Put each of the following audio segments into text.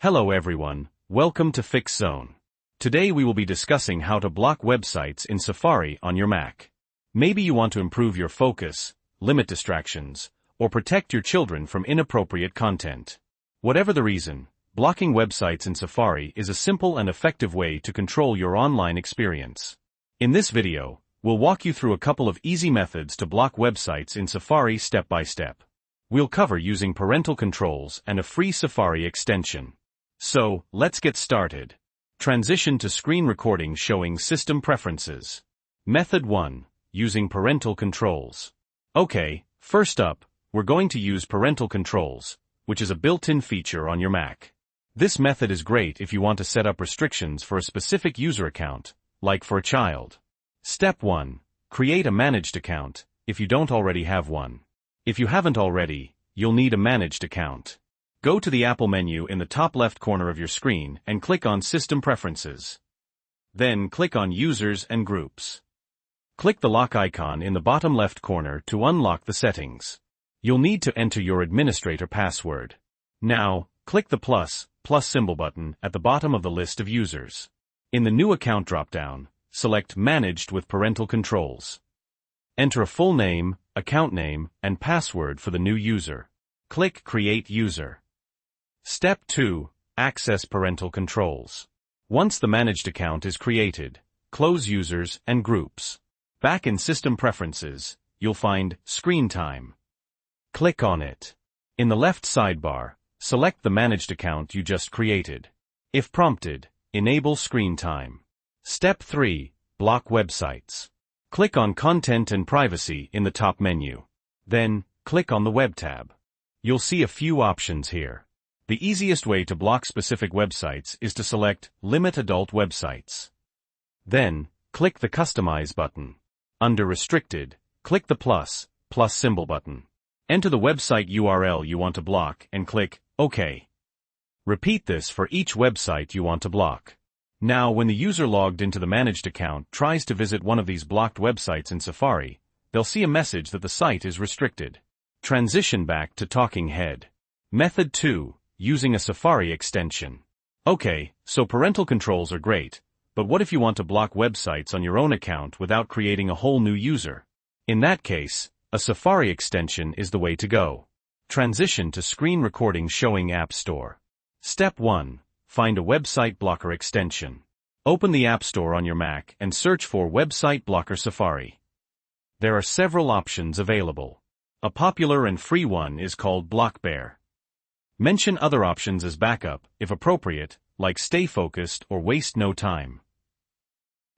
Hello everyone, welcome to Fix Zone. Today we will be discussing how to block websites in Safari on your Mac. Maybe you want to improve your focus, limit distractions, or protect your children from inappropriate content. Whatever the reason, blocking websites in Safari is a simple and effective way to control your online experience. In this video, we'll walk you through a couple of easy methods to block websites in Safari step by step. We'll cover using parental controls and a free Safari extension. So, let's get started. Transition to screen recording showing system preferences. Method 1. Using parental controls. Okay, first up, we're going to use parental controls, which is a built-in feature on your Mac. This method is great if you want to set up restrictions for a specific user account, like for a child. Step 1. Create a managed account, if you don't already have one. If you haven't already, you'll need a managed account. Go to the Apple menu in the top left corner of your screen and click on System Preferences. Then click on Users and Groups. Click the lock icon in the bottom left corner to unlock the settings. You'll need to enter your administrator password. Now, click the plus symbol button at the bottom of the list of users. In the New Account dropdown, select Managed with Parental Controls. Enter a full name, account name, and password for the new user. Click Create User. Step 2. Access parental controls. Once the managed account is created, close Users and Groups. Back in System Preferences, you'll find Screen Time. Click on it. In the left sidebar, select the managed account you just created. If prompted, enable Screen Time. Step 3. Block websites. Click on Content and Privacy in the top menu. Then, click on the Web tab. You'll see a few options here. The easiest way to block specific websites is to select Limit Adult Websites. Then, click the Customize button. Under Restricted, click the plus symbol button. Enter the website URL you want to block and click OK. Repeat this for each website you want to block. Now, when the user logged into the managed account tries to visit one of these blocked websites in Safari, they'll see a message that the site is restricted. Transition back to Talking Head. Method 2. Using a Safari extension. Okay, so parental controls are great, but what if you want to block websites on your own account without creating a whole new user? In that case, a Safari extension is the way to go. Transition to screen recording showing App Store. Step 1. Find a website blocker extension. Open the App Store on your Mac and search for Website Blocker Safari. There are several options available. A popular and free one is called BlockBear. Mention other options as backup, if appropriate, like Stay Focused or Waste No Time.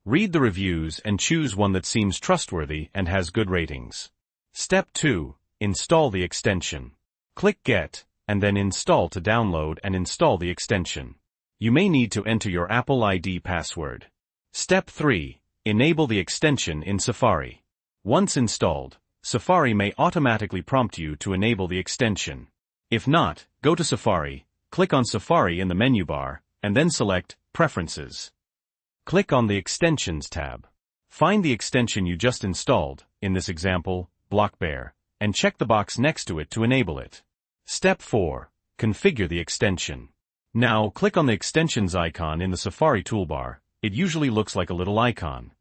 Read the reviews and choose one that seems trustworthy and has good ratings. Step 2. Install the extension. Click Get, and then Install to download and install the extension. You may need to enter your Apple ID password. Step 3. Enable the extension in Safari. Once installed, Safari may automatically prompt you to enable the extension. If not, go to Safari, click on Safari in the menu bar, and then select Preferences. Click on the Extensions tab. Find the extension you just installed, in this example, BlockBear, and check the box next to it to enable it. Step 4. Configure the extension. Now, click on the extensions icon in the Safari toolbar. It usually looks like a little icon.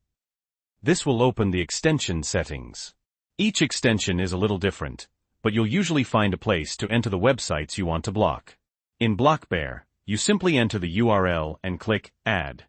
This will open the extension settings. Each extension is a little different, but you'll usually find a place to enter the websites you want to block. In BlockBear, you simply enter the URL and click Add.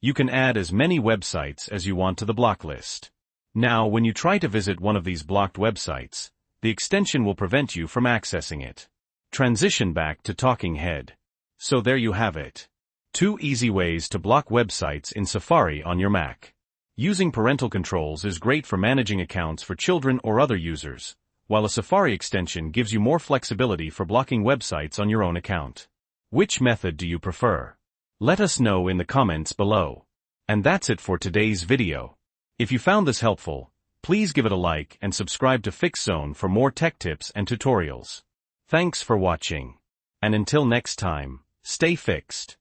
You can add as many websites as you want to the block list. Now, when you try to visit one of these blocked websites, the extension will prevent you from accessing it. Transition back to Talking Head. So there you have it. 2 easy ways to block websites in Safari on your Mac. Using parental controls is great for managing accounts for children or other users, while a Safari extension gives you more flexibility for blocking websites on your own account. Which method do you prefer? Let us know in the comments below. And that's it for today's video. If you found this helpful, please give it a like and subscribe to Fix Zone for more tech tips and tutorials. Thanks for watching. And until next time, stay fixed.